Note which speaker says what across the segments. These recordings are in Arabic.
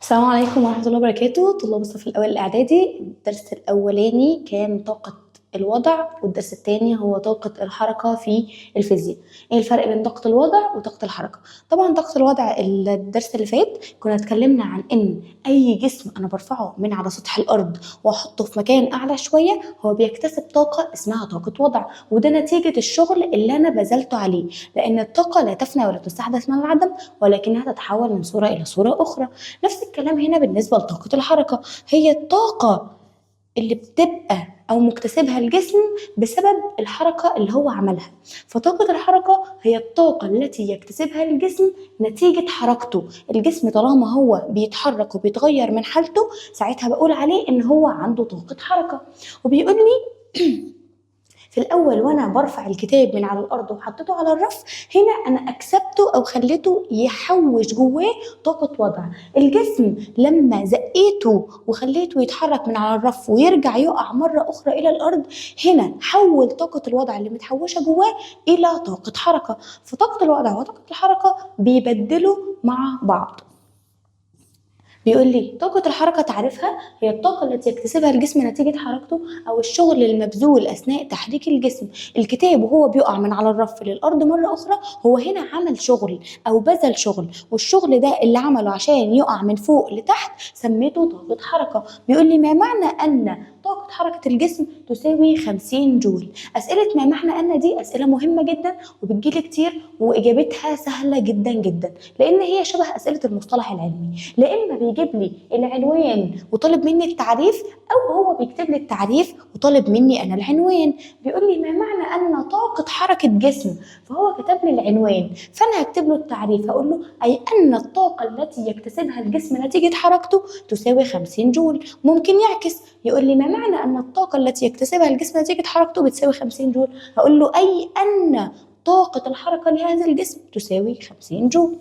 Speaker 1: السلام عليكم ورحمة الله وبركاته. طلاب الصف الأول الإعدادي، الدرس الأولاني كان طاقة الوضع، والدرس الثاني هو طاقة الحركة في الفيزياء. ايه الفرق بين طاقة الوضع وطاقة الحركة؟ طبعا طاقة الوضع الدرس اللي فات كنا اتكلمنا عن ان اي جسم انا برفعه من على سطح الارض واحطه في مكان اعلى شوية هو بيكتسب طاقة اسمها طاقة وضع، وده نتيجة الشغل اللي انا بذلته عليه، لان الطاقة لا تفنى ولا تستحدث من العدم، ولكنها تتحول من صورة الى صورة اخرى. نفس الكلام هنا بالنسبة لطاقة الحركة، هي الطاقة اللي بتبقى أو مكتسبها الجسم بسبب الحركة اللي هو عملها. فطاقة الحركة هي الطاقة التي يكتسبها الجسم نتيجة حركته. الجسم طالما هو بيتحرك وبيتغير من حالته، ساعتها بقول عليه إن هو عنده طاقة حركة. وبيقول لي في الاول وانا برفع الكتاب من على الارض وحطيته على الرف، هنا انا اكسبته او خليته يحوش جواه طاقه وضع. الجسم لما زقيته وخليته يتحرك من على الرف ويرجع يقع مره اخرى الى الارض، هنا حول طاقه الوضع اللي متحوشه جواه الى طاقه حركه. فطاقه الوضع وطاقه الحركه بيبدلوا مع بعض. بيقول لي طاقة الحركة تعرفها هي الطاقة التي يكتسبها الجسم نتيجة حركته أو الشغل المبذول أثناء تحريك الجسم. الكتاب وهو بيقع من على الرف للأرض مرة أخرى، هو هنا عمل شغل أو بذل شغل، والشغل ده اللي عمله عشان يقع من فوق لتحت سميته طاقة حركة. بيقول لي ما معنى أن طاقة حركة الجسم تساوي 50 جول؟ أسئلة ما معنى أن دي أسئلة مهمة جدا وبتجيلي كتير، وإجابتها سهلة جدا جدا، لأن هي شبه أسئلة المصطلح العلمي. لا إما بيجيب لي العنوان وطالب مني التعريف، أو هو بيكتب لي التعريف وطالب مني أنا العنوان. بيقول لي ما معنى أن طاقة حركة جسم، فهو كتب لي العنوان فأنا هكتب له التعريف، هقول له أي أن الطاقة التي يكتسبها الجسم نتيجة حركته تساوي 50 جول. ممكن يعكس يقول لي ما معنى أن الطاقة التي يكتسبها الجسم نتيجة حركته بتساوي 50 جول، هقول له أي أن طاقة الحركة لهذا الجسم تساوي 50 جول.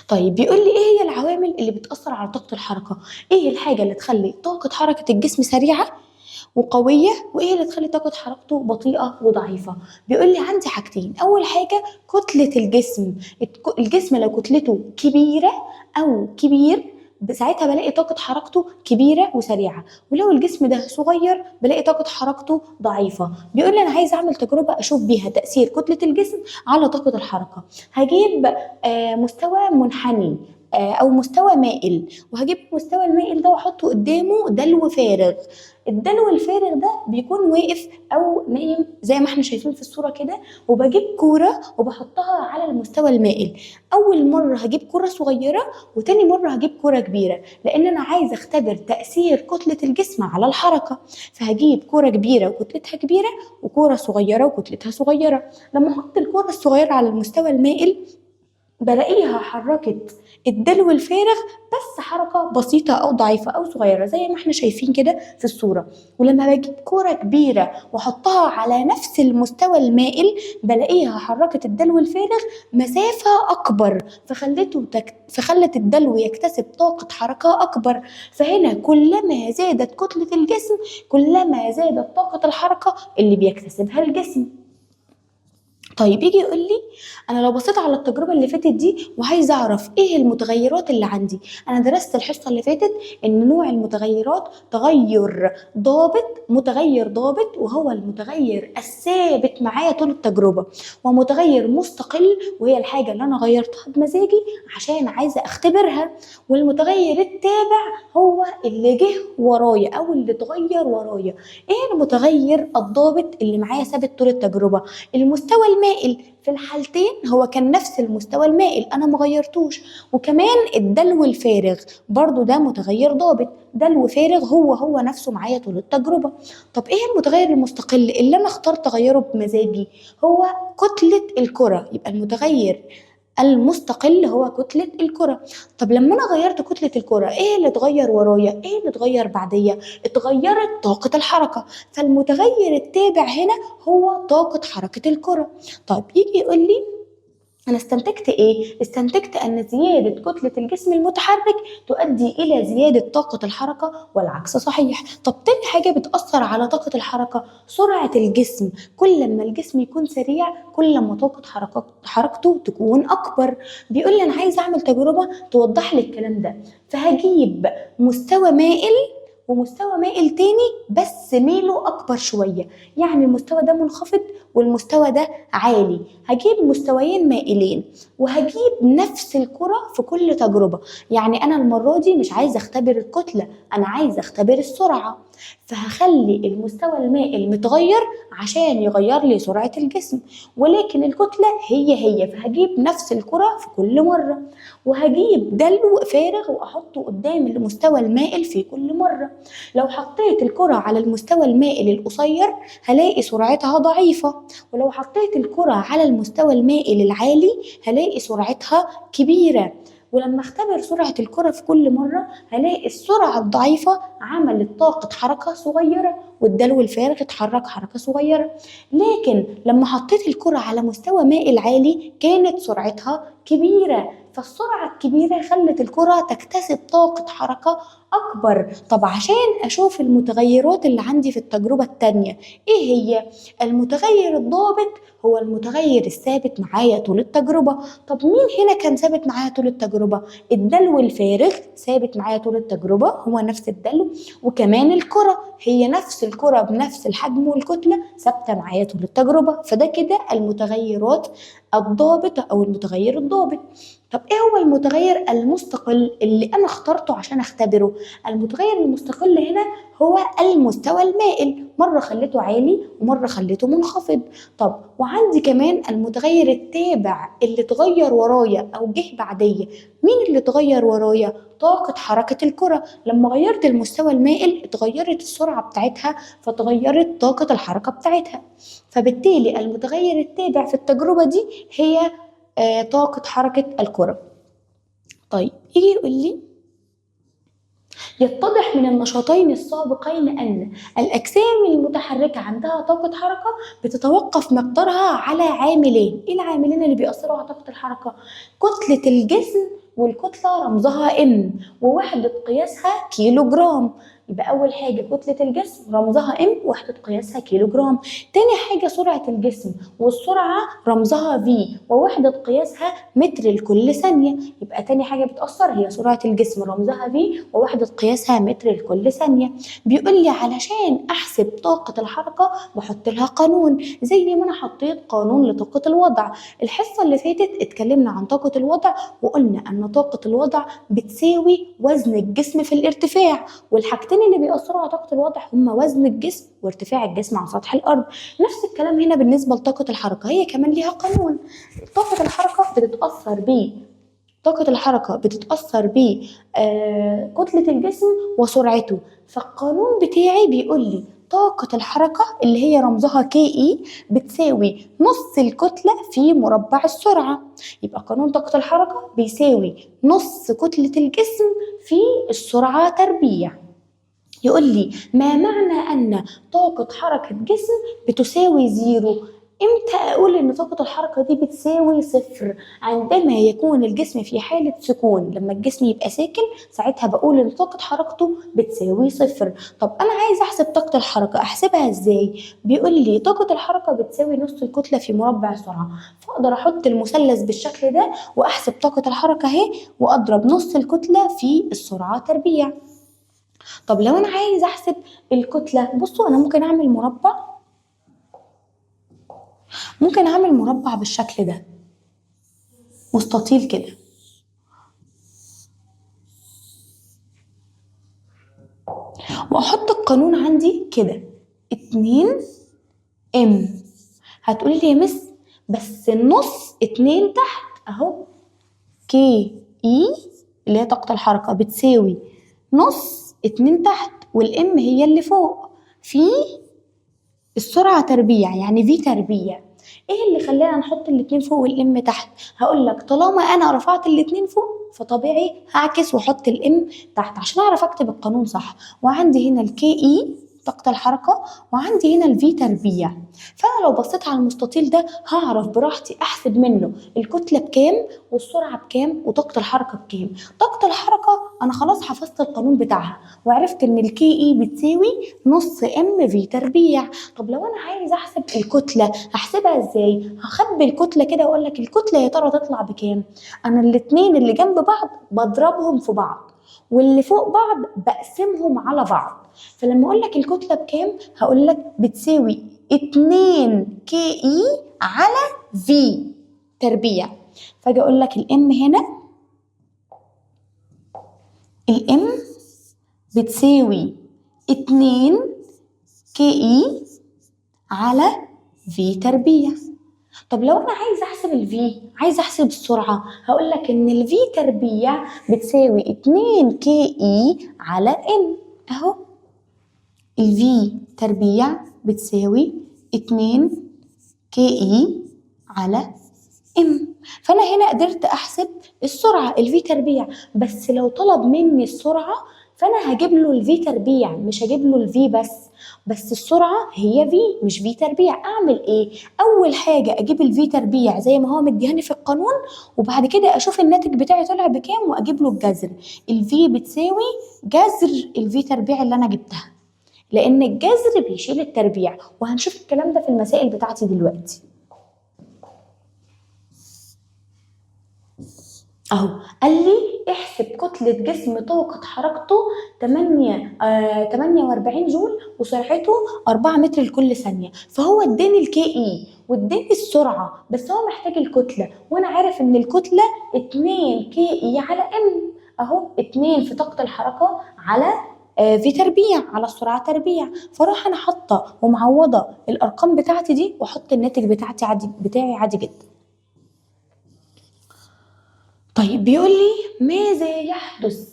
Speaker 1: طيب بيقول لي ايه هي العوامل اللي بتأثر على طاقة الحركة؟ ايه الحاجة اللي تخلي طاقة حركة الجسم سريعة وقوية، وايه اللي تخلي طاقة حركته بطيئة وضعيفة؟ بيقول لي عندي حاجتين. اول حاجة كتلة الجسم. الجسم لو كتلته كبيرة او كبير ساعتها بلاقي طاقة حركته كبيرة وسريعة، ولو الجسم ده صغير بلاقي طاقة حركته ضعيفة. بيقول لي أنا عايز أعمل تجربة أشوف بيها تأثير كتلة الجسم على طاقة الحركة. هجيب مستوى منحني او مستوى مائل، وهجيب المستوى المائل ده واحطه قدامه دلو فارغ. الدلو الفارغ ده بيكون واقف او نايم زي ما احنا شايفين في الصوره كده، وبجيب كوره وبحطها على المستوى المائل. اول مره هجيب كوره صغيره، وتاني مره هجيب كوره كبيره، لان انا عايزه اختبر تاثير كتله الجسم على الحركه. فهجيب كوره كبيره وكتلتها كبيره، وكوره صغيره وكتلتها صغيره. لما احط الكوره الصغيره على المستوى المائل بلاقيها حركت الدلو الفارغ، بس حركة بسيطة أو ضعيفة أو صغيرة زي ما احنا شايفين كده في الصورة. ولما بجيب كرة كبيرة وأحطها على نفس المستوى المائل بلاقيها حركت الدلو الفارغ مسافة أكبر، فخلت الدلو يكتسب طاقة حركة أكبر. فهنا كلما زادت كتلة الجسم كلما زادت طاقة الحركة اللي بيكتسبها الجسم. طيب يجي يقول لي انا لو بصيت على التجربه اللي فاتت دي وعايز اعرف ايه المتغيرات اللي عندي. انا درست الحصه اللي فاتت ان نوع المتغيرات تغير ضابط، متغير ضابط وهو المتغير الثابت معايا طول التجربه، ومتغير مستقل وهي الحاجه اللي انا غيرتها بمزاجي عشان عايزه اختبرها، والمتغير التابع هو اللي جه ورايا او اللي اتغير ورايا. ايه المتغير الضابط اللي معايا ثابت طول التجربه؟ المستوى المائل في الحالتين هو كان نفس المستوى المائل انا ما غيرتوش، وكمان الدلو الفارغ برضو ده متغير ضابط، دلو فارغ هو نفسه معايا طول التجربة. طب ايه المتغير المستقل اللي انا اخترت اغيره بمزاجي؟ هو كتلة الكرة. يبقى المتغير المستقل هو كتلة الكرة. طب لما انا غيرت كتلة الكرة ايه اللي اتغير ورايا؟ ايه اللي اتغير بعديا؟ اتغيرت طاقة الحركة. فالمتغير التابع هنا هو طاقة حركة الكرة. طيب يجي يقول لي أنا استنتجت إيه؟ استنتجت أن زيادة كتلة الجسم المتحرك تؤدي إلى زيادة طاقة الحركة والعكس صحيح. طب تاني حاجة بتأثر على طاقة الحركة سرعة الجسم. كل ما الجسم يكون سريع كل ما طاقة حركته تكون أكبر. بيقول لي أنا عايز أعمل تجربة توضح لي الكلام ده، فهجيب مستوى مائل ومستوى مائل تاني بس ميله أكبر شوية، يعني المستوى ده منخفض والمستوى ده عالي. هجيب مستويين مائلين وهجيب نفس الكرة في كل تجربة. يعني أنا المرة دي مش عايزة أختبر الكتلة، أنا عايزة أختبر السرعة، فهخلي المستوى المائل متغير عشان يغير لي سرعة الجسم، ولكن الكتلة هي فهجيب نفس الكرة في كل مرة، وهجيب دلو فارغ وأحطه قدام المستوى المائل في كل مرة. لو حطيت الكرة على المستوى المائل القصير هلاقي سرعتها ضعيفة، ولو حطيت الكرة على المستوى المائل العالي هلاقي سرعتها كبيرة. ولما اختبر سرعة الكرة في كل مرة هلاقي السرعة الضعيفة عملت طاقة حركة صغيرة والدلو الفارغ اتحرك حركة صغيرة، لكن لما حطيت الكرة على مستوى مائل عالي كانت سرعتها كبيرة، فالسرعة الكبيرة خلت الكرة تكتسب طاقة حركة أكبر. طب عشان أشوف المتغيرات اللي عندي في التجربة التانية إيه هي؟ المتغير الضابط هو المتغير الثابت معايا طول التجربة. طب مين هنا كان ثابت معايا طول التجربة؟ الدلو الفارغ ثابت معايا طول التجربة، هو نفس الدلو، وكمان الكرة هي نفس الكرة بنفس الحجم والكتلة ثابتة معايا طول التجربة. فده كده المتغيرات الضابطة أو المتغير الضابط. طب ايه هو المتغير المستقل اللي انا اخترته عشان اختبره؟ المتغير المستقل هنا هو المستوى المائل، مرة خليته عالي ومرة خليته منخفض. طب وعندي كمان المتغير التابع اللي اتغير ورايا او جه بعديه. مين اللي اتغير ورايا؟ طاقة حركة الكرة. لما غيرت المستوى المائل اتغيرت السرعة بتاعتها فتغيرت طاقة الحركة بتاعتها، فبالتالي المتغير التابع في التجربة دي هي طاقة حركة الكرة. طيب يجي يقول لي يتضح من النشاطين السابقين أن الأجسام المتحركة عندها طاقة حركة بتتوقف مقدارها على عاملين. إيه العاملين اللي بيأثروا على طاقة الحركة؟ كتلة الجسم، والكتلة رمزها M ووحدة قياسها كيلو جرام. يبقى أول حاجة كتلة الجسم رمزها M وحدة قياسها كيلو جرام. تاني حاجة سرعة الجسم والسرعة رمزها V ووحدة قياسها متر لكل ثانية. يبقى تاني حاجة بتأثر هي سرعة الجسم رمزها V ووحدة قياسها متر لكل ثانية. بيقول لي علشان أحسب طاقة الحركة بحط لها قانون زي ما أنا حطيت قانون لطاقة الوضع. الحصة اللي فاتت اتكلمنا عن طاقة الوضع وقلنا أن طاقة الوضع بتساوي وزن الجسم في الارتفاع، والحاجتين اللي بيأثروا على طاقة الوضع هما وزن الجسم وارتفاع الجسم عن سطح الأرض. نفس الكلام هنا بالنسبة لطاقة الحركة، هي كمان ليها قانون. طاقة الحركة بتتأثر بكتلة الجسم وسرعته. فالقانون بتاعي بيقول لي طاقة الحركة اللي هي رمزها كي بتساوي نص الكتلة في مربع السرعة. يبقى قانون طاقة الحركة بيساوي نص كتلة الجسم في السرعة تربيع. يقول لي ما معنى أن طاقة حركة جسم بتساوي زيرو؟ امتى اقول ان طاقة الحركة دي بتساوي صفر؟ عندما يكون الجسم في حالة سكون. لما الجسم يبقى ساكن ساعتها بقول ان طاقة حركته بتساوي صفر. طب انا عايز احسب طاقة الحركة، احسبها ازاي؟ بيقول لي طاقة الحركة بتساوي نص الكتلة في مربع السرعة، فاقدر احط المثلث بالشكل ده واحسب طاقة الحركة اهي واضرب نص الكتلة في السرعة تربيع. طب لو انا عايز احسب الكتلة، بصوا انا ممكن اعمل مربع بالشكل ده مستطيل كده، واحط القانون عندي كده 2M. هتقولي لي يا مس بس النص 2 تحت اهو، كي اي اللي هي طاقة الحركة بتساوي نص 2 تحت والام هي اللي فوق في السرعة تربيع يعني في تربيع. ايه اللي خلانا نحط الاتنين فوق والام تحت؟ هقول لك طالما انا رفعت الاتنين فوق فطبيعي هعكس واحط الام تحت عشان اعرف اكتب القانون صح. وعندي هنا الكي اي طاقة الحركة، وعندي هنا الفي تربيع. فأنا لو بصيت على المستطيل ده هعرف براحتي أحسب منه الكتلة بكام والسرعة بكام وطاقة الحركة بكام. طاقة الحركة أنا خلاص حفظت القانون بتاعها وعرفت إن الكي إي بتساوي نص ام في تربيع. طب لو أنا عايز أحسب الكتلة هحسبها إزاي؟ هخبي الكتلة كده وأقول لك الكتلة يا ترى تطلع بكام؟ أنا الاتنين اللي جنب بعض بضربهم في بعض واللي فوق بعض بقسمهم على بعض. فلما اقول لك الكتله بكام هقول لك بتساوي 2 كي اي على في تربيع. فاجي اقول لك الام هنا، الام بتساوي 2 كي اي على في تربيع. طب لو انا عايز احسب الفي، عايز احسب السرعه، هقول لك ان الفي تربيع بتساوي 2 كي اي على ام. اهو الفي تربيع بتساوي 2 كي اي على ام. فانا هنا قدرت احسب السرعه الفي تربيع. بس لو طلب مني السرعه فانا هجيب له الفي تربيع، مش هجيب له الفي بس السرعه هي في مش في تربيع. اعمل ايه؟ اول حاجه اجيب الفي تربيع زي ما هو مديهاني في القانون، وبعد كده اشوف الناتج بتاعي طلع بكام واجيب له الجذر. الفي بتساوي جذر الفي تربيع اللي انا جبتها، لان الجذر بيشيل التربيع، وهنشوف الكلام ده في المسائل بتاعتي دلوقتي. اهو قال لي احسب كتلة جسم طاقة حركته 48 جول وسرعته 4 متر لكل ثانية. فهو اداني الكي اي واداني السرعة، بس هو محتاج الكتلة، وانا عارف ان الكتلة 2 كي اي على ام. اهو 2 في طاقة الحركة على في تربيع على السرعة تربيع. فراح انا حاطة ومعوضة الارقام بتاعتي دي واحط الناتج بتاعي عادي جدا. طيب بيقول لي ماذا يحدث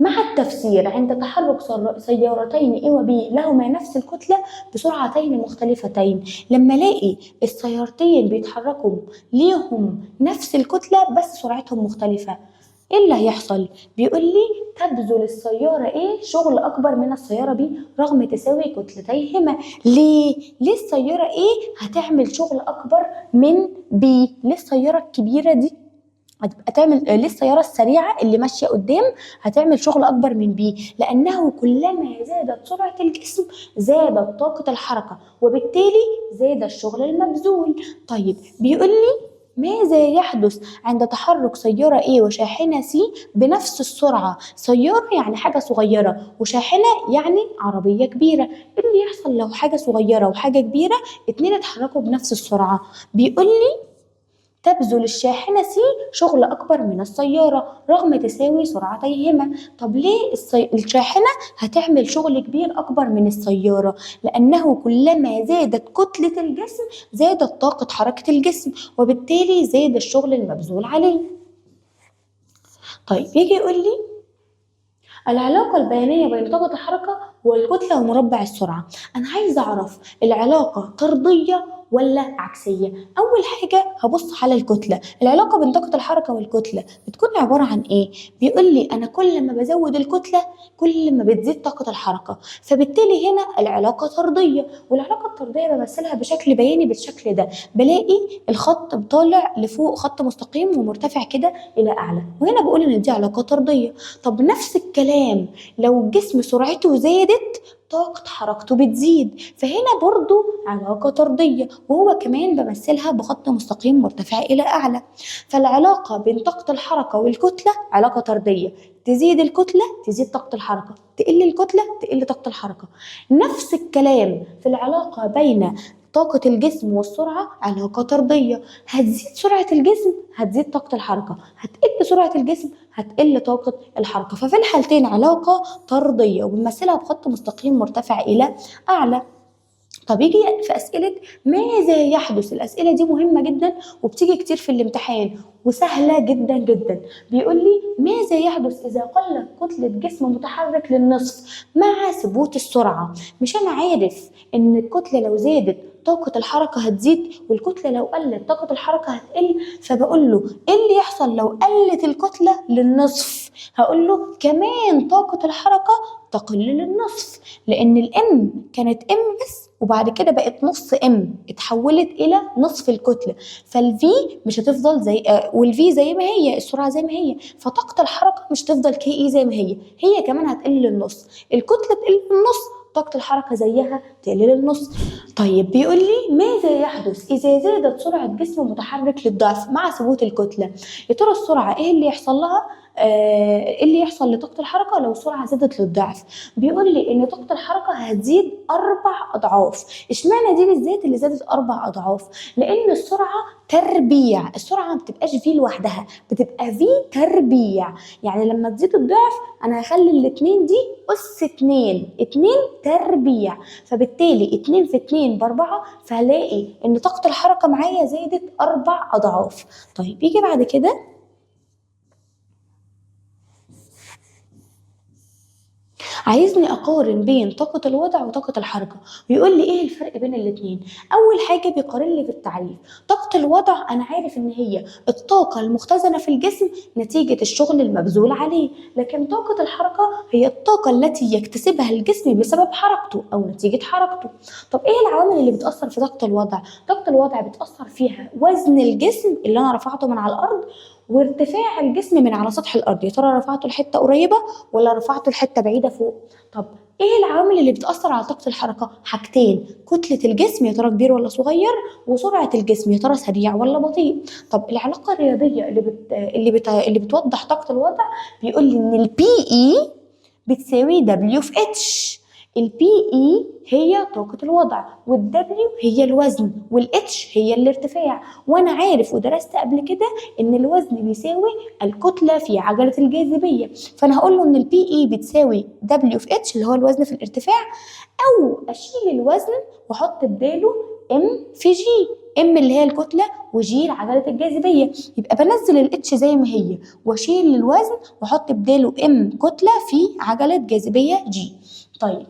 Speaker 1: مع التفسير عند تحرك سيارتين A و B لهما نفس الكتلة بسرعتين مختلفتين؟ لما الاقي السيارتين بيتحركوا ليهم نفس الكتلة بس سرعتهم مختلفة، ايه اللي هيحصل؟ بيقول لي تبذل السيارة A شغل أكبر من السيارة B رغم تساوي كتلتيهما. ليه السيارة A هتعمل شغل أكبر من B؟ ليه السيارة الكبيرة دي هتعمل ليه السيارة السريعة اللي ماشية قدام هتعمل شغل أكبر من بي؟ لأنه كلما زادت سرعة الجسم زادت طاقة الحركة، وبالتالي زاد الشغل المبذول. طيب بيقول لي ماذا يحدث عند تحرك سيارة A وشاحنة C بنفس السرعة؟ سيارة يعني حاجة صغيرة، وشاحنة يعني عربية كبيرة. ايه اللي يحصل لو حاجة صغيرة وحاجة كبيرة اتنين اتحركوا بنفس السرعة؟ بيقول لي تبذل الشاحنة C شغل أكبر من السيارة رغم تساوي سرعتيهما. طب ليه الشاحنة هتعمل شغل كبير أكبر من السيارة؟ لأنه كلما زادت كتلة الجسم زادت طاقة حركة الجسم، وبالتالي زاد الشغل المبذول عليه. طيب يجي يقول لي العلاقة البيانية بين طاقة الحركة والكتلة ومربع السرعة. أنا عايزة أعرف العلاقة طردية ولا عكسية. أول حاجة هبص على الكتلة. العلاقة بين طاقة الحركة والكتلة بتكون عبارة عن إيه؟ بيقول لي أنا كل ما بزود الكتلة كل ما بتزيد طاقة الحركة، فبالتالي هنا العلاقة طردية. والعلاقة الطردية بمثلها بشكل بياني بالشكل ده، بلاقي الخط طالع لفوق خط مستقيم ومرتفع كده إلى أعلى، وهنا بقول إن دي علاقة طردية. طب نفس الكلام لو الجسم سرعته زادت طاقة حركته بتزيد، فهنا برضو علاقة طردية، وهو كمان بمثلها بخط مستقيم مرتفع إلى أعلى. فالعلاقة بين طاقة الحركة والكتلة علاقة طردية، تزيد الكتلة تزيد طاقة الحركة، تقل الكتلة تقل طاقة الحركة. نفس الكلام في العلاقة بين طاقة الجسم والسرعة علاقة طردية، هتزيد سرعة الجسم هتزيد طاقة الحركة، هتقل سرعة الجسم هتقل طاقة الحركة. ففي الحالتين علاقة طردية وبنمثلها بخط مستقيم مرتفع إلى أعلى. طب يجي في أسئلة ماذا يحدث، الأسئلة دي مهمة جدا وبتيجي كتير في الامتحان وسهلة جدا جدا. بيقول لي ماذا يحدث إذا قلت كتلة جسم متحرك للنصف مع ثبوت السرعة؟ مش أنا عارف إن الكتلة لو زادت طاقة الحركة هتزيد، والكتلة لو قلت طاقة الحركة هتقل. فبقول له ايه اللي يحصل لو قلت الكتلة للنصف؟ هقول له كمان طاقة الحركة تقل للنصف، لان الام كانت ام بس وبعد كده بقت نص ام، اتحولت الى نصف الكتله. فالفي مش هتفضل زي والفي زي ما هي، السرعه زي ما هي، فطاقه الحركه مش تفضل كي اي زي ما هي، هي كمان هتقل للنص. الكتله تقل للنص، طاقة الحركة زيها تقل للنص. طيب بيقول لي ماذا يحدث إذا زادت سرعة جسم متحرك للضعف مع ثبوت الكتلة؟ يا ترى السرعة إيه اللي يحصل لها؟ ايه اللي يحصل لطاقة الحركة لو السرعة زادت للضعف؟ بيقول لي ان طاقة الحركة هتزيد 4 اضعاف. اشمعنى دي بالذات اللي زادت 4 اضعاف؟ لان السرعة تربيع، السرعة ما بتبقاش في لوحدها، بتبقى في تربيع. يعني لما تزيد الضعف انا هخلي الاتنين دي اس 2، 2 تربيع، فبالتالي 2 في 2 ب4، فهلاقي ان طاقة الحركة معايا زادت 4 اضعاف. طيب يجي بعد كده عايزني اقارن بين طاقة الوضع وطاقة الحركة، ويقول لي ايه الفرق بين الاتنين. اول حاجة بيقارن لي بالتعريف. طاقة الوضع انا عارف ان هي الطاقة المختزنة في الجسم نتيجة الشغل المبذول عليه، لكن طاقة الحركة هي الطاقة التي يكتسبها الجسم بسبب حركته او نتيجة حركته. طب ايه العوامل اللي بتأثر في طاقة الوضع؟ طاقة الوضع بتأثر فيها وزن الجسم اللي انا رفعته من على الارض، وارتفاع الجسم من على سطح الارض، يا ترى رفعته لحته قريبه ولا رفعته لحته بعيده فوق. طب ايه العوامل اللي بتاثر على طاقه الحركه؟ حاجتين، كتله الجسم يا ترى كبير ولا صغير، وسرعه الجسم يا ترى سريع ولا بطيء. طب العلاقه الرياضيه اللي بتوضح طاقه الوضع، بيقول لي ان البي اي بتساوي دبليو في اتش. البي اي هي طاقة الوضع، والدبليو هي الوزن، والاتش هي الارتفاع. وانا عارف ودرست قبل كده ان الوزن بيساوي الكتلة في عجلة الجاذبية، فانا هقول له ان البي اي بتساوي دبليو في اتش اللي هو الوزن في الارتفاع، او اشيل الوزن واحط بداله ام في جي. ام اللي هي الكتله، وجي عجله الجاذبيه، يبقى بنزل الاتش زي ما هي واشيل الوزن واحط بداله ام كتله في عجله جاذبيه جي. طيب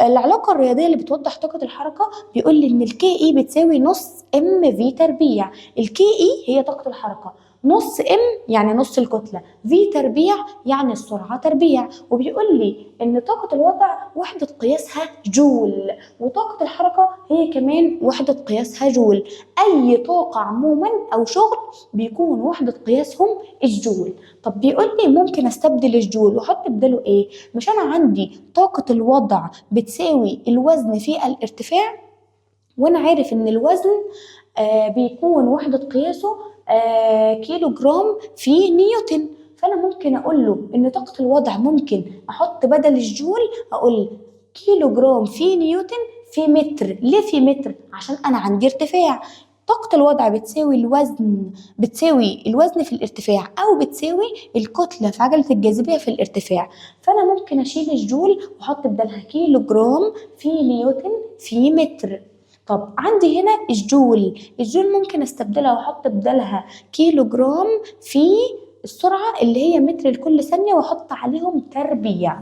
Speaker 1: العلاقة الرياضية اللي بتوضح طاقة الحركة، بيقول لي إن الكي إي بتساوي نص إم في تربيع. الكي إي هي طاقة الحركة، نص إم يعني نص الكتلة، في تربيع يعني السرعة تربيع. وبيقول لي إن طاقة الوضع وحدة قياسها جول، وطاقة الحركة هي كمان وحدة قياسها جول. أي طاقة عموما أو شغل بيكون وحدة قياسهم الجول. طب بيقول لي ممكن استبدل الجول واحط بداله ايه؟ مش انا عندي طاقة الوضع بتساوي الوزن في الارتفاع، وانا عارف ان الوزن بيكون وحدة قياسه كيلو جرام في نيوتن. فانا ممكن اقول له ان طاقة الوضع ممكن احط بدل الجول اقول كيلو جرام في نيوتن في متر. ليه في متر؟ عشان انا عندي ارتفاع. طاقة الوضع بتساوي الوزن في الارتفاع، أو بتساوي الكتلة في عجلة الجاذبية في الارتفاع. فأنا ممكن أشيل الجول وأحط بدلها كيلو جرام في نيوتن في متر. طب عندي هنا الجول ممكن استبدلها واحط بدلها كيلو جرام في السرعة اللي هي متر لكل ثانية، واحط عليهم تربيع.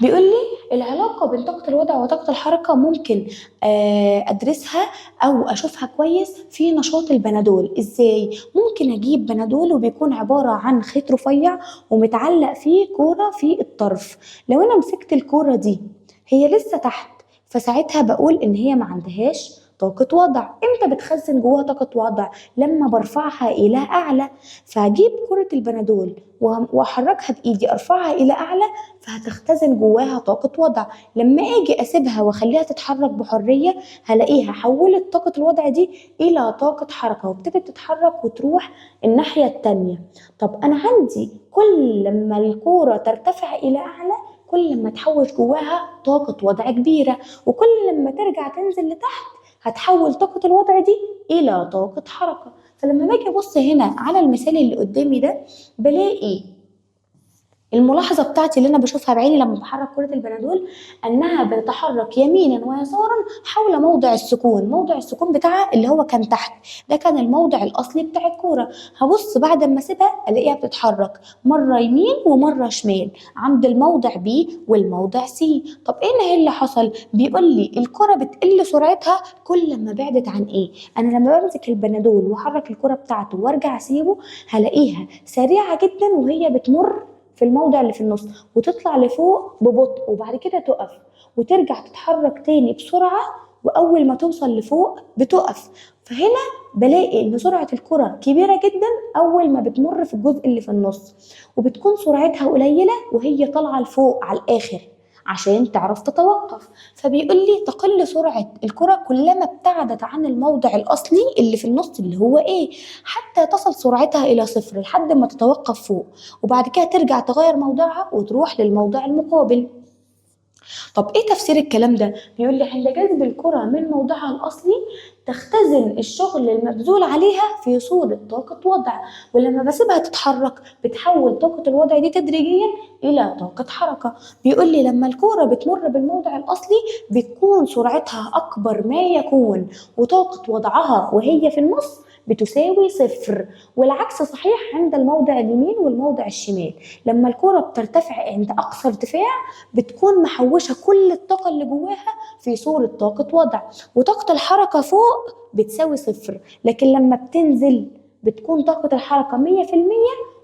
Speaker 1: بيقول لي العلاقة بين طاقة الوضع وطاقة الحركة ممكن أدرسها أو أشوفها كويس في نشاط البنادول. إزاي؟ ممكن أجيب بنادول وبيكون عبارة عن خيط رفيع ومتعلق فيه كورة في الطرف. لو أنا مسكت الكورة دي هي لسه تحت، فساعتها بقول إن هي ما عندهاش طاقة وضع. امتى بتخزن جواها طاقة وضع؟ لما برفعها إلى أعلى. فهجيب كرة البنادول وأحركها بإيدي أرفعها إلى أعلى، فهتختزن جواها طاقة وضع. لما اجي اسيبها واخليها تتحرك بحرية هلاقيها حولت طاقة الوضع دي الى طاقة حركة، وابتدت تتحرك وتروح الناحية التانية. طب انا عندي كل لما الكورة ترتفع الى اعلى كل لما تحوش جواها طاقة وضع كبيرة، وكل لما ترجع تنزل لتحت هتحول طاقة الوضع دي الى طاقة حركة. فلما باجي ابص هنا على المثال اللي قدامي ده بلاقي الملاحظة بتاعتي اللي أنا باشوفها بعيني لما باحرك كرة البنادول أنها بتتحرك يمينا ويسارا حول موضع السكون، موضع السكون بتاعها اللي هو كان تحت، ده كان الموضع الأصلي بتاع الكورة. هبص بعد ما أسيبها ألاقيها بتتحرك مرة يمين ومرة شمال عند الموضع B والموضع C. طب إيه اللي حصل؟ بيقول لي الكرة بتقل سرعتها كل ما بعدت عن إيه؟ أنا لما بمسك البنادول وأحرك الكرة بتاعته وأرجع أسيبه هلاقيها سريعة جدا وهي بتمر في الموضع اللي في النص، وتطلع لفوق ببطء وبعد كده تقف وترجع تتحرك تاني بسرعة، وأول ما توصل لفوق بتقف. فهنا بلاقي إن سرعة الكرة كبيرة جدا أول ما بتمر في الجزء اللي في النص، وبتكون سرعتها قليلة وهي طالعة لفوق على الآخر عشان تعرف تتوقف. فبيقول لي تقل سرعة الكرة كلما ابتعدت عن الموضع الأصلي اللي في النص اللي هو إيه، حتى تصل سرعتها إلى صفر لحد ما تتوقف فوق، وبعد كده ترجع تغير موضعها وتروح للموضع المقابل. طب ايه تفسير الكلام ده؟ بيقول لي عند جذب الكرة من موضعها الأصلي تختزن الشغل المبذول عليها في صورة طاقة وضع، ولما بسيبها تتحرك بتحول طاقة الوضع دي تدريجيا إلى طاقة حركة. بيقول لي لما الكرة بتمر بالموضع الأصلي بتكون سرعتها أكبر ما يكون، وطاقة وضعها وهي في النص بتساوي صفر، والعكس صحيح عند الموضع اليمين والموضع الشمال. لما الكرة بترتفع عند أقصى ارتفاع بتكون محوشة كل الطاقة اللي جواها في صورة طاقة وضع، وطاقة الحركة فوق بتساوي صفر، لكن لما بتنزل بتكون طاقة الحركة 100%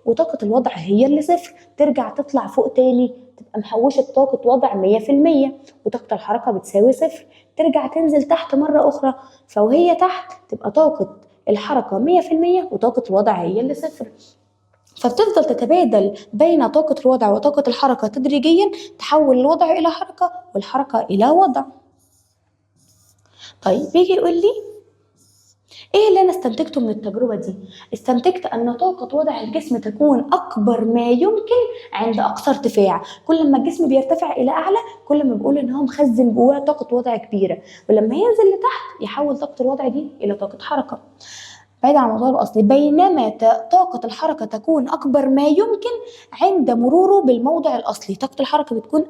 Speaker 1: وطاقة الوضع هي اللي صفر، ترجع تطلع فوق تاني تبقى محوشة طاقة وضع 100% وطاقة الحركة بتساوي صفر، ترجع تنزل تحت مرة أخرى، فوهي تحت تبقى طاقة الحركة 100% وطاقة الوضع هي اللي صفر. فبتفضل تتبادل بين طاقة الوضع وطاقة الحركة تدريجيا، تحول الوضع إلى حركة والحركة إلى وضع. طيب بيجي يقول لي ايه اللي انا استنتجته من التجربة دي؟ استنتجت ان طاقة وضع الجسم تكون اكبر ما يمكن عند اقصى ارتفاع، كل ما الجسم بيرتفع الى اعلى كل ما بيقول ان هو مخزن جواه طاقة وضع كبيرة، ولما ينزل لتحت يحول طاقة الوضع دي الى طاقة حركة. بعيد عن الموضوع الأصلي، بينما طاقة الحركة تكون أكبر ما يمكن عند مروره بالموضع الأصلي، طاقة الحركة بتكون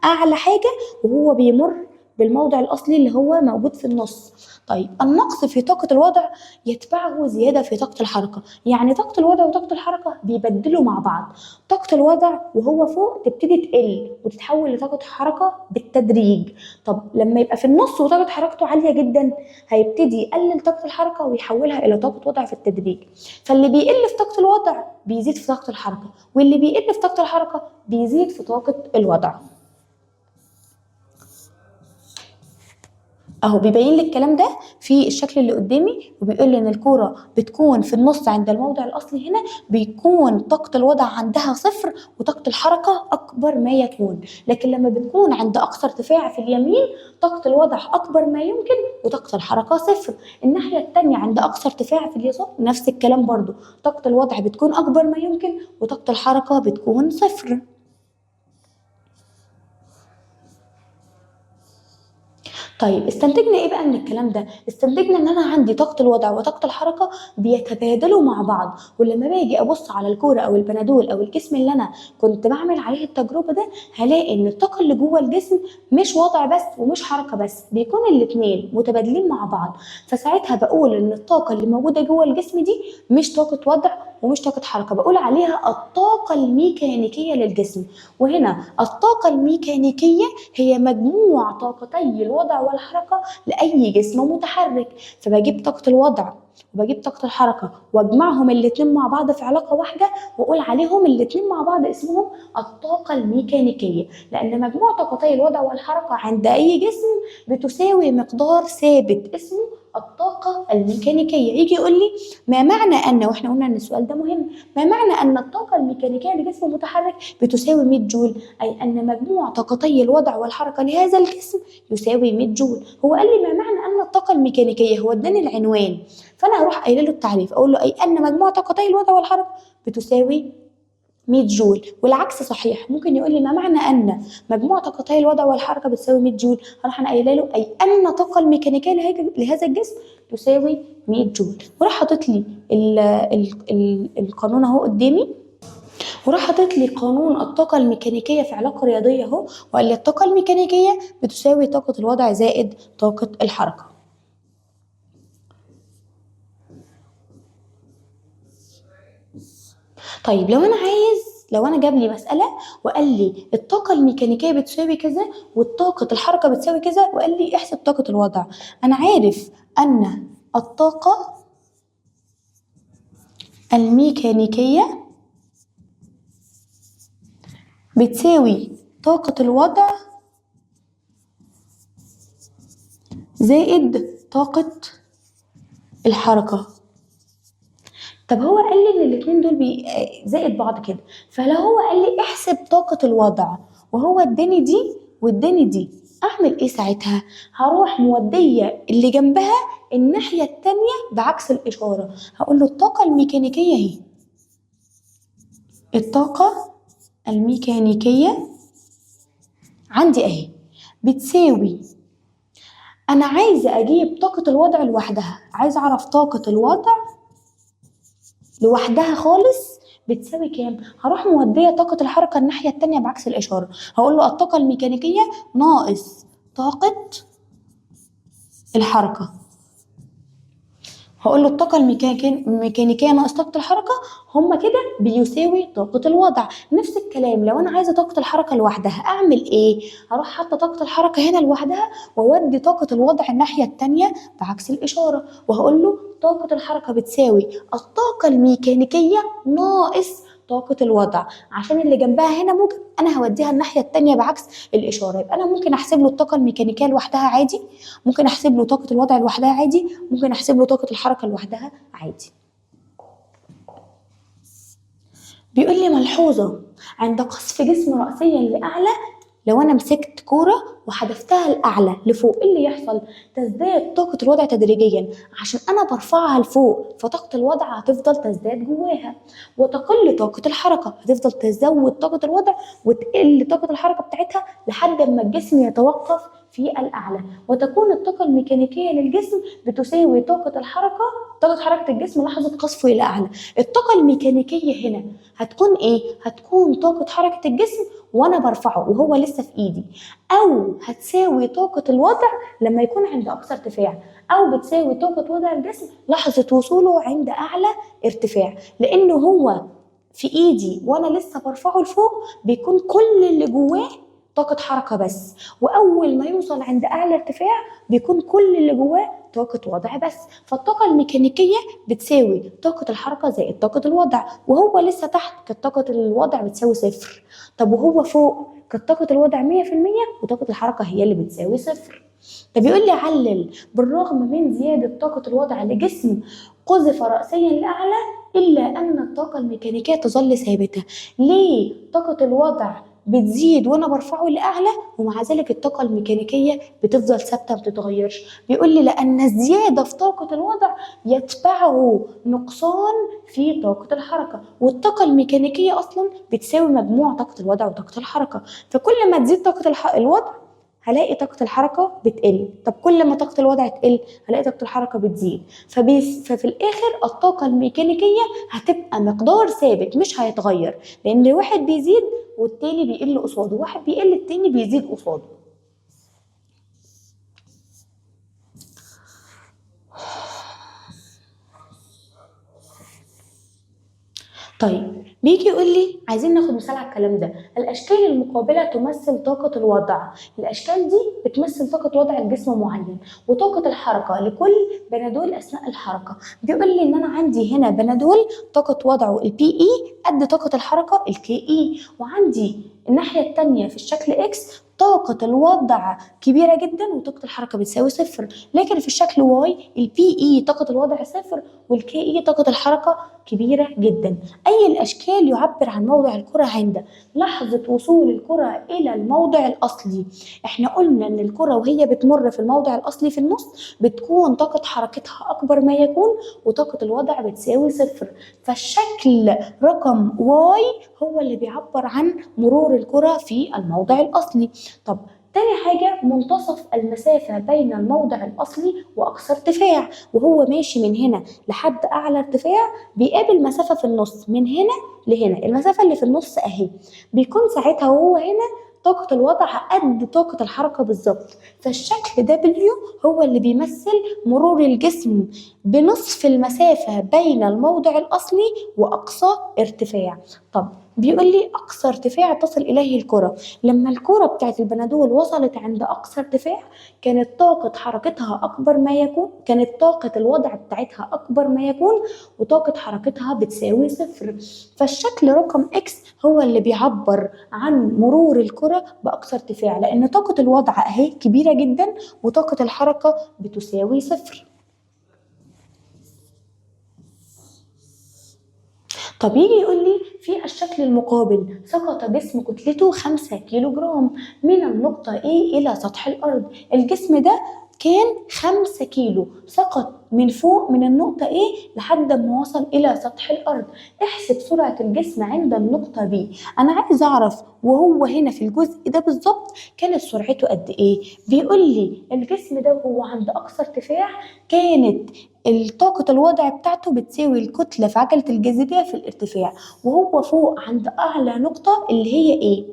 Speaker 1: أعلى حاجة وهو بيمر بالموضع الأصلي اللي هو موجود في النص. طيب النقص في طاقة الوضع يتبعه زيادة في طاقة الحركة، يعني طاقة الوضع وطاقة الحركة بيبدلوا مع بعض، طاقة الوضع وهو فوق تبتدي تقل وتتحول لطاقة حركة بالتدريج. طب لما يبقى في النص وطاقة حركته عالية جدا هيبتدي يقلل طاقة الحركة ويحولها إلى طاقة وضع في التدريج، فاللي بيقل في طاقة الوضع بيزيد في طاقة الحركة، واللي بيقل في طاقة الحركة بيزيد في طاقة الوضع. اهو بيبين لي الكلام ده في الشكل اللي قدامي، وبيقول لي ان الكوره بتكون في النص عند الموضع الاصلي، هنا بيكون طاقه الوضع عندها صفر وطاقه الحركه اكبر ما يكون، لكن لما بتكون عند اقصى ارتفاع في اليمين طاقه الوضع اكبر ما يمكن وطاقه الحركه صفر. الناحيه الثانيه عند اقصى ارتفاع في اليسار نفس الكلام برضو، طاقه الوضع بتكون اكبر ما يمكن وطاقه الحركه بتكون صفر. طيب استنتجنا ايه بقى من الكلام ده؟ استنتجنا ان انا عندي طاقة الوضع وطاقة الحركة بيتبادلوا مع بعض، ولما باجي ابص على الكورة او البنادول او الجسم اللي انا كنت بعمل عليه التجربة ده هلاقي ان الطاقة اللي جوه الجسم مش وضع بس ومش حركة بس، بيكون الاتنين متبادلين مع بعض، فساعتها بقول ان الطاقة اللي موجودة جوه الجسم دي مش طاقة وضع ومش طاقة حركة، بقول عليها الطاقة الميكانيكية للجسم. وهنا الطاقة الميكانيكية هي مجموع طاقتي الوضع والحركة لأي جسم متحرك، فبجيب طاقة الوضع وبجيب طاقة الحركة واجمعهم الاتنين مع بعض في علاقة واحدة واقول عليهم الاتنين مع بعض اسمهم الطاقة الميكانيكية، لأن مجموع طاقتي الوضع والحركة عند أي جسم بتساوي مقدار ثابت اسمه الطاقة الميكانيكية. يجي يقول لي ما معنى أن، واحنا قلنا أن السؤال ده مهم، ما معنى أن الطاقة الميكانيكية لجسم متحرك بتساوي 100 جول؟ أي أن مجموع طاقتي الوضع والحركة لهذا الجسم يساوي 100 جول. هو قال لي ما معنى أن الطاقة الميكانيكية، هو اداني العنوان، فأنا هروح قايله له التعريف أقول له أي أن مجموع طاقتي الوضع والحركة بتساوي 100 جول، والعكس صحيح، ممكن يقول لي ما معنى ان مجموع طاقتي الوضع والحركه بتساوي 100 جول، هروح انا قايله له اي ان الطاقه الميكانيكيه لهذا الجسم تساوي 100 جول، وراح حاطط لي القانون اهو قدامي، وراح حاطط لي قانون الطاقة الميكانيكية في علاقة رياضية اهو، وقال لي الطاقة الميكانيكية بتساوي طاقة الوضع زائد طاقة الحركة. طيب لو انا جاب لي مسألة وقال لي الطاقة الميكانيكية بتساوي كذا والطاقة الحركة بتساوي كذا، وقال لي احسب طاقة الوضع، انا عارف ان الطاقة الميكانيكية بتساوي طاقة الوضع زائد طاقة الحركة. طب هو قال لي ان الاتنين دول زائد بعض كده، فلو هو قال لي احسب طاقة الوضع وهو اداني دي واداني دي، اعمل ايه ساعتها؟ هروح مودية اللي جنبها الناحية التانية بعكس الاشارة، هقول له الطاقة الميكانيكية اهي، الطاقة الميكانيكية عندي اهي بتساوي، انا عايزة اجيب طاقة الوضع لوحدها، عايزة اعرف طاقة الوضع لوحدها خالص بتساوي كام. هروح مودية طاقة الحركة الناحية التانية بعكس الإشارة، هقول له الطاقة الميكانيكية ناقص طاقة الحركة، هقول له الطاقة الميكانيكية ناقص طاقة الحركة هما كده بيساوي طاقة الوضع. نفس الكلام لو أنا عايزة طاقة الحركة لوحدها أعمل إيه؟ هروح حاطة طاقة الحركة هنا لوحدها وأودي طاقة الوضع الناحية التانية بعكس الإشارة، وهقول له طاقة الحركة بتساوي الطاقة الميكانيكية ناقص طاقة الوضع، عشان اللي جنبها هنا موجب أنا هوديها الناحية التانية بعكس الإشارة. يبقى أنا ممكن أحسب له الطاقة الميكانيكية لوحدها عادي، ممكن أحسب له طاقة الوضع لوحدها عادي، ممكن أحسب له طاقة الحركة لوحدها عادي. بيقول لي ملحوظة، عند قصف جسم رأسيا لأعلى، لو أنا مسكت كورة وحدفتها لأعلى لفوق إيه اللي يحصل؟ تزداد طاقة الوضع تدريجيا، عشان أنا برفعها لفوق فطاقة الوضع هتفضل تزداد جواها، وتقل طاقة الحركة، هتفضل تزود طاقة الوضع وتقل طاقة الحركة بتاعتها لحد ما الجسم يتوقف في الأعلى، وتكون الطاقة الميكانيكية للجسم بتساوي طاقة حركة الجسم لحظة قصفه إلى أعلى. الطاقة الميكانيكية هنا هتكون إيه؟ هتكون طاقة حركة الجسم وأنا برفعه وهو لسه في إيدي، أو هتساوي طاقة الوضع لما يكون عند أقصى ارتفاع، أو بتساوي طاقة وضع الجسم لحظة وصوله عند أعلى ارتفاع، لأنه هو في إيدي وأنا لسه برفعه لفوق بيكون كل اللي جواه طاقة حركة بس، وأول ما يوصل عند أعلى ارتفاع بيكون كل اللي جواه طاقة وضع بس. فالطاقة الميكانيكية بتساوي طاقة الحركة زائد طاقة الوضع، وهو لسه تحت كانت طاقة الوضع بتساوي صفر، طب وهو فوق كانت طاقة الوضع 100% وطاقة الحركة هي اللي بتساوي صفر. طب يقول لي علل، بالرغم من زيادة طاقة الوضع لجسم قذف رأسيا لأعلى إلا أن الطاقة الميكانيكية تظل ثابتة. ليه طاقة الوضع بتزيد وانا برفعه لاعلى ومع ذلك الطاقه الميكانيكيه بتفضل ثابته ما بتتغيرش؟ بيقول لي لان الزياده في طاقه الوضع يتبعه نقصان في طاقه الحركه، والطاقه الميكانيكيه اصلا بتساوي مجموع طاقه الوضع وطاقه الحركه، فكل ما تزيد طاقه الوضع هلاقي طاقة الحركة بتقل، طب كل ما طاقة الوضع تقل هلاقي طاقة الحركة بتزيد، ففي الآخر الطاقة الميكانيكية هتبقى مقدار ثابت مش هيتغير، لأن واحد بيزيد والتاني بيقل قصاده، واحد بيقل التاني بيزيد قصاده. طيب بيجي يقول لي عايزين ناخد مثال على الكلام ده، الاشكال المقابله تمثل طاقه الوضع، الاشكال دي بتمثل طاقه وضع الجسم معين وطاقه الحركه لكل بنادول اثناء الحركه. بيقول لي ان انا عندي هنا بنادول طاقه وضعه البي اي قد طاقه الحركه الكي اي، وعندي الناحيه الثانيه في الشكل اكس طاقة الوضع كبيرة جدا وطاقة الحركة بتساوي صفر، لكن في الشكل واي البي اي طاقة الوضع صفر والكي اي طاقة الحركة كبيرة جدا. أي الأشكال يعبر عن موضع الكرة عند لحظة وصول الكرة إلى الموضع الأصلي. احنا قلنا إن الكرة وهي بتمر في الموضع الأصلي في النص بتكون طاقة حركتها أكبر ما يكون وطاقة الوضع بتساوي صفر، فالشكل رقم واي هو اللي بيعبر عن مرور الكرة في الموضع الأصلي. طب تاني حاجة منتصف المسافة بين الموضع الأصلي وأقصى ارتفاع، وهو ماشي من هنا لحد أعلى ارتفاع بيقابل مسافة في النص من هنا لهنا، المسافة اللي في النص أهي، بيكون ساعتها وهو هنا طاقة الوضع قد طاقة الحركة بالظبط. فالشكل دبليو هو اللي بيمثل مرور الجسم بنصف المسافة بين الموضع الأصلي وأقصى ارتفاع. طب بيقول لي أقصى ارتفاع تصل إليه الكرة. لما الكرة بتاعت البنادول وصلت عند أقصى ارتفاع كانت طاقة حركتها أكبر ما يكون، كانت طاقة الوضع بتاعتها أكبر ما يكون، وطاقة حركتها بتساوي صفر. فالشكل رقم إكس هو اللي بيعبر عن مرور الكرة بأقصى ارتفاع، لأن طاقة الوضع أهي كبيرة جدا وطاقة الحركة بتساوي صفر. طب يجي يقول لي في الشكل المقابل سقط جسم كتلته 5 كيلو جرام من النقطة A إلى سطح الأرض. الجسم ده كان 5 كيلو، سقط من فوق من النقطة A لحد ما وصل إلى سطح الأرض. احسب سرعة الجسم عند النقطة B. أنا عايز أعرف وهو هنا في الجزء ده بالظبط كانت سرعته قد إيه. بيقول لي الجسم ده وهو عند أقصى ارتفاع كانت طاقة الوضع بتاعته بتساوي الكتلة في عجلة الجاذبية في الارتفاع، وهو فوق عند أعلى نقطة اللي هي إيه؟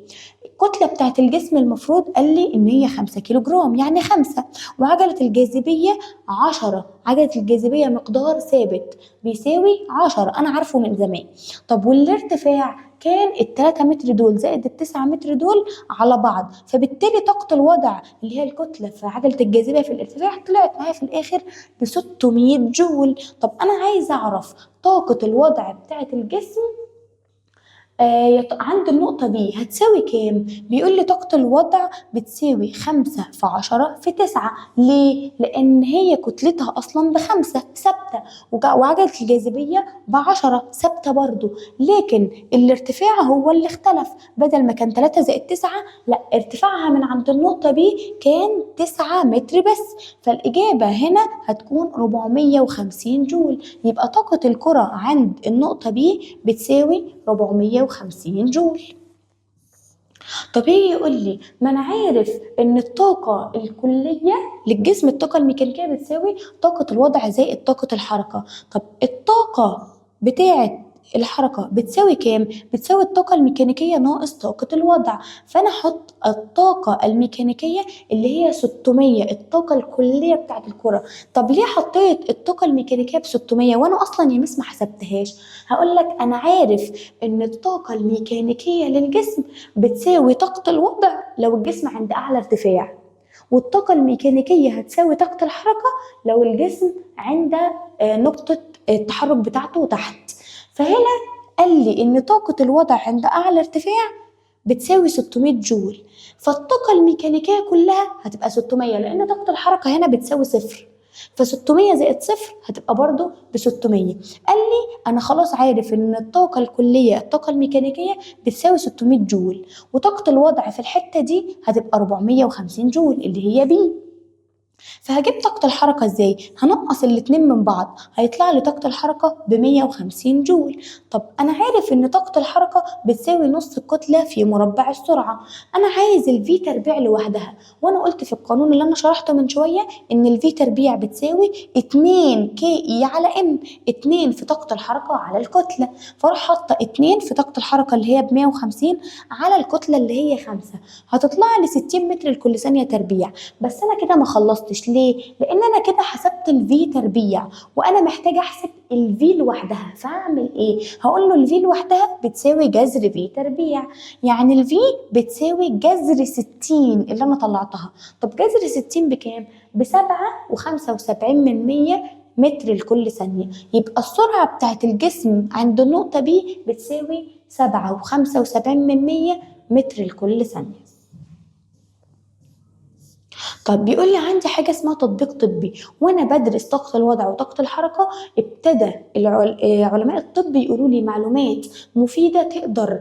Speaker 1: الكتلة بتاعت الجسم المفروض قال لي إن هي 5 كيلو جرام، يعني 5، وعجلة الجاذبية 10. عجلة الجاذبية مقدار ثابت بيساوي 10، أنا عارفه من زمان. طب والارتفاع كان ال3 متر دول زائد ال9 متر دول على بعض، فبالتالي طاقة الوضع اللي هي الكتلة في عجلة الجاذبية في الارتفاع طلعت معايا في الآخر ب 600 جول. طب أنا عايزة أعرف طاقة الوضع بتاعة الجسم عند النقطة دي هتساوي كام؟ بيقول لي طاقة الوضع بتساوي 5 في 10 في 9. ليه؟ لأن هي كتلتها أصلا ب5 ثابتة، وعجلة الجاذبية ب10 ثابتة برضو، لكن الارتفاع هو اللي اختلف، بدل ما كان 3 زائد 9 لا ارتفاعها من عند النقطة دي كان 9 متر بس. فالإجابة هنا هتكون 450 جول. يبقى طاقة الكرة عند النقطة دي بتساوي 450 جول. طب يجي يقول لي ما انا عارف ان الطاقة الكلية للجسم الطاقة الميكانيكية بتساوي طاقة الوضع زائد طاقة الحركة. طب الطاقة بتاعة الحركة بتساوي كام؟ بتساوي الطاقة الميكانيكية ناقص طاقة الوضع. فأنا أحط الطاقة الميكانيكية اللي هي 600 الطاقة الكلية بتاعة الكرة. طب ليه حطيت الطاقة الميكانيكية ب600 وأنا أصلا يا مس ما حسبتهاش؟ هقول لك أنا عارف إن الطاقة الميكانيكية للجسم بتساوي طاقة الوضع لو الجسم عند أعلى ارتفاع، والطاقة الميكانيكية هتساوي طاقة الحركة لو الجسم عند نقطة التحرك بتاعته تحت. فهنا قال لي إن طاقة الوضع عند أعلى ارتفاع بتساوي 600 جول، فالطاقة الميكانيكية كلها هتبقى 600 لأن طاقة الحركة هنا بتساوي صفر، ف600 زائد صفر هتبقى برضو ب600. قال لي أنا خلاص عارف إن الطاقة الكلية الطاقة الميكانيكية بتساوي 600 جول، وطاقة الوضع في الحتة دي هتبقى 450 جول اللي هي بي. فهجيب طاقة الحركة ازاي؟ هنقص الاتنين من بعض هيطلع لي طاقة الحركة ب150 جول. طب أنا عارف إن طاقة الحركة بتساوي نص الكتلة في مربع السرعة. أنا عايز الفي تربيع لوحدها، وأنا قلت في القانون اللي أنا شرحته من شوية إن الفي تربيع بتساوي 2 كي إي على إم، 2 في طاقة الحركة على الكتلة، فأروح حاطة 2 في طاقة الحركة اللي هي ب150 على الكتلة اللي هي 5، هتطلع لي 60 متر لكل ثانية تربيع. بس أنا كده ما خلصتش. ليه؟ لأن أنا كده حسبت الفي تربيع وأنا محتاجة أحسب الفي لوحدها، فأعمل إيه؟ هقول له الفي لوحدها بتساوي جذر في تربيع، يعني الفي بتساوي جذر 60 اللي أنا طلعتها. طب جذر 60 بكام؟ ب7.75 متر لكل ثانية. يبقى السرعة بتاعت الجسم عند النقطة بي بتساوي 7.75 متر لكل ثانية. طب بيقول لي عندي حاجة اسمها تطبيق طبي، وأنا بدرس طاقة الوضع وطاقة الحركة ابتدى علماء الطب يقولوا لي معلومات مفيدة تقدر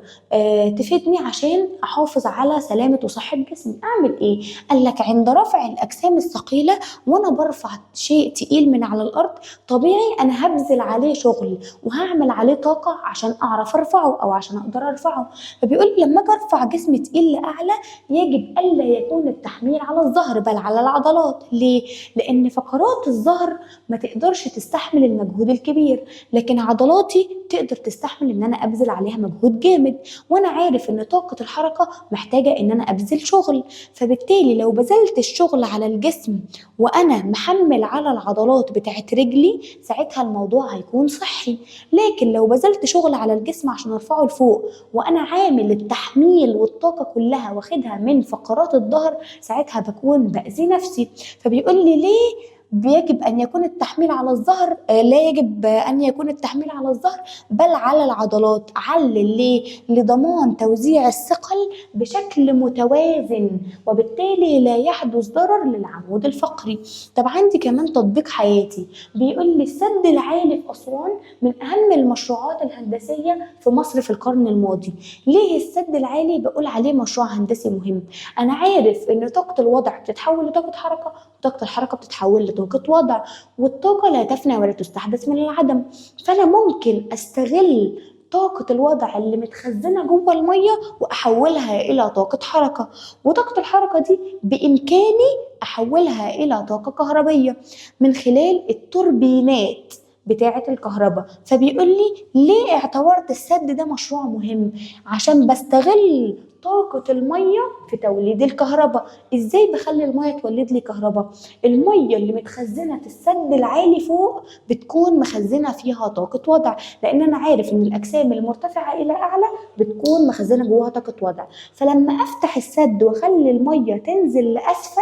Speaker 1: تفيدني عشان أحافظ على سلامة وصحة جسمي. أعمل إيه؟ قال لك عند رفع الأجسام الثقيلة، وأنا برفع شيء تقيل من على الأرض، طبيعي أنا هبذل عليه شغل وهعمل عليه طاقة عشان أعرف أرفعه أو عشان أقدر أرفعه. فبيقول لي لما أجي أرفع جسم تقيل لأعلى، يجب ألا يكون التحميل على الظهر بل على العضلات. ليه؟ لأن فقرات الظهر ما تقدرش تستحمل المجهود الكبير، لكن عضلاتي تقدر تستحمل إن أنا أبذل عليها مجهود جامد، وأنا عارف إن طاقة الحركة محتاجة إن أنا أبذل شغل. فبالتالي لو بذلت الشغل على الجسم وأنا محمل على العضلات بتاعت رجلي، ساعتها الموضوع هيكون صحي. لكن لو بذلت شغل على الجسم عشان أرفعه لفوق وأنا عامل التحميل والطاقة كلها واخدها من فقرات الظهر، ساعتها بكون بأذي نفسي. فبيقول لي ليه بيجب أن يكون التحميل على الظهر، لا يجب أن يكون التحميل على الظهر بل على العضلات. علل ليه؟ لضمان توزيع الثقل بشكل متوازن، وبالتالي لا يحدث ضرر للعمود الفقري. طب عندي كمان تطبيق حياتي، بيقول لي السد العالي في أسوان من أهم المشروعات الهندسية في مصر في القرن الماضي. ليه السد العالي بقول عليه مشروع هندسي مهم؟ أنا عارف إن طاقة الوضع بتتحول لطاقة حركة، وطاقة الحركة بتتحول لطاقة وضع، والطاقة لا تفنى ولا تستحدث من العدم. فأنا ممكن أستغل طاقة الوضع اللي متخزنة جوه المية وأحولها إلى طاقة حركة، وطاقة الحركة دي بإمكاني أحولها إلى طاقة كهربية من خلال التوربينات بتاعة الكهرباء. فبيقول لي ليه اعتبرت السد ده مشروع مهم؟ عشان بستغل طاقة المية في توليد الكهرباء. ازاي بخلي المية تولد لي كهرباء؟ المية اللي متخزنة في السد العالي فوق بتكون مخزنة فيها طاقة وضع، لان انا عارف ان الاجسام المرتفعة الى اعلى بتكون مخزنة جواها طاقة وضع. فلما افتح السد واخلي المية تنزل لاسفل،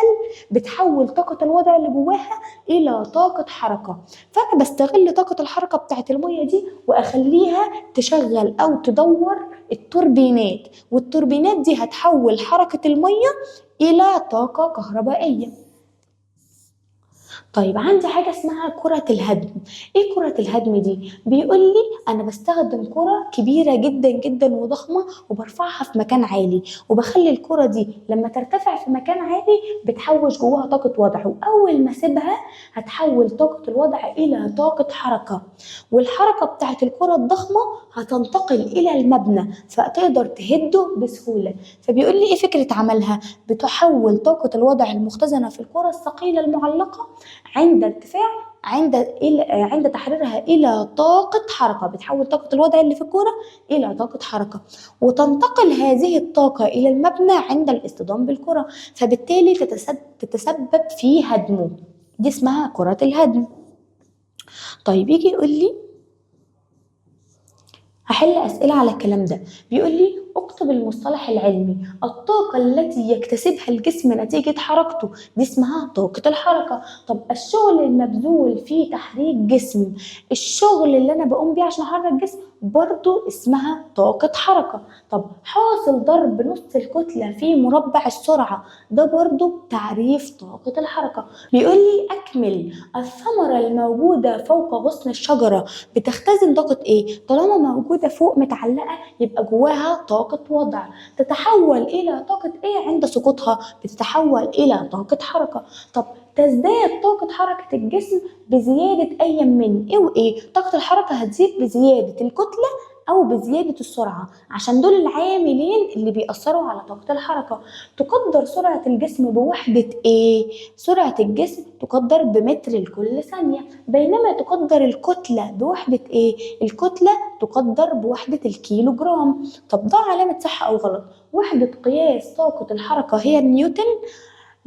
Speaker 1: بتحول طاقة الوضع اللي جواها الى طاقة حركة. فانا بستغل طاقة الحركة بتاعت المية دي واخليها تشغل او تدور التوربينات، والتوربينات دي هتحول حركة المية إلى طاقة كهربائية. طيب عندي حاجة اسمها كرة الهدم. ايه كرة الهدم دي؟ بيقول لي انا بستخدم كرة كبيرة جدا جدا وضخمة وبرفعها في مكان عالي، وبخلي الكرة دي لما ترتفع في مكان عالي بتحوش جواها طاقة وضع، واول ما اسيبها هتحول طاقة الوضع الى طاقة حركة، والحركة بتاعت الكرة الضخمة هتنتقل الى المبنى فتقدر تهده بسهولة. فبيقول لي ايه فكرة عملها؟ بتحول طاقة الوضع المختزنة في الكرة الثقيلة المعلقة عند ارتفاع عند تحريرها الى طاقه حركه، بتحول طاقه الوضع اللي في الكوره الى طاقه حركه، وتنتقل هذه الطاقه الى المبنى عند الاصطدام بالكره، فبالتالي تتسبب في هدمه. دي اسمها كرة الهدم. طيب يجي يقول لي هحل أسئلة على الكلام ده. بيقول لي اكتب المصطلح العلمي. الطاقة التي يكتسبها الجسم نتيجة حركته دي اسمها طاقة الحركة. طب الشغل المبذول في تحريك جسم، الشغل اللي أنا بقوم بيه عشان أحرك جسم برضو اسمها طاقة حركة. طب حاصل ضرب نص الكتلة في مربع السرعة، ده برضو تعريف طاقة الحركة. بيقول لي أكمل. الثمرة الموجودة فوق غصن الشجرة بتختزن طاقة ايه؟ طالما موجودة فوق متعلقة يبقى جواها طاقة وضع، تتحول إلى طاقة ايه عند سقوطها؟ بتتحول إلى طاقة حركة. طب تزداد طاقة حركة الجسم بزيادة أي من ايه وايه؟ طاقة الحركة هتزيد بزيادة الكتلة أو بزيادة السرعة، عشان دول العاملين اللي بيأثروا على طاقة الحركة. تقدر سرعة الجسم بوحدة ايه؟ سرعة الجسم تقدر بمتر لكل ثانية، بينما تقدر الكتلة بوحدة ايه؟ الكتلة تقدر بوحدة الكيلو جرام. طب ده علامة صح أو غلط؟ وحدة قياس طاقة الحركة هي النيوتن؟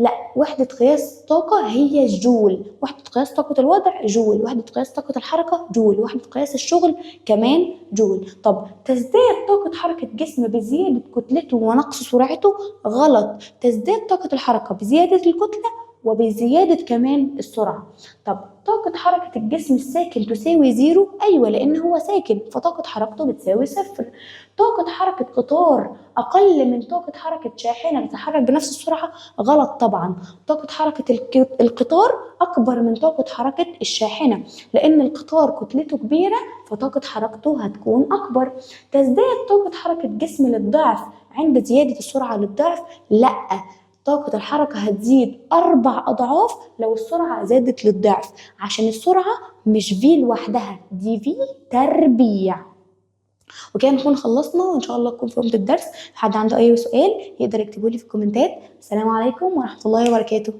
Speaker 1: لا، وحدة قياس طاقة هي الجول. وحدة قياس طاقة الوضع جول، وحدة قياس طاقة الحركة جول، وحدة قياس الشغل كمان جول. طب تزداد طاقة حركة جسم بزيادة كتلته ونقص سرعته؟ غلط، تزداد طاقة الحركة بزيادة الكتلة وبزيادة كمان السرعة. طب طاقة حركة الجسم الساكن تساوي زيرو؟ أيوة، لأن هو ساكن فطاقة حركته بتساوي صفر. طاقة حركة قطار أقل من طاقة حركة شاحنة بتتحرك بنفس السرعة؟ غلط طبعا. طاقة حركة القطار أكبر من طاقة حركة الشاحنة، لأن القطار كتلته كبيرة فطاقة حركته هتكون أكبر. تزداد طاقة حركة جسم للضعف عند زيادة السرعة للضعف؟ لأ، طاقة الحركة هتزيد 4 أضعاف لو السرعة زادت للضعف، عشان السرعة مش في لوحدها، دي في تربيع. وكده نكون خلصنا، وإن شاء الله تكون فهمت الدرس. حد عنده أي سؤال يقدر يكتبه لي في الكومنتات. السلام عليكم ورحمة الله وبركاته.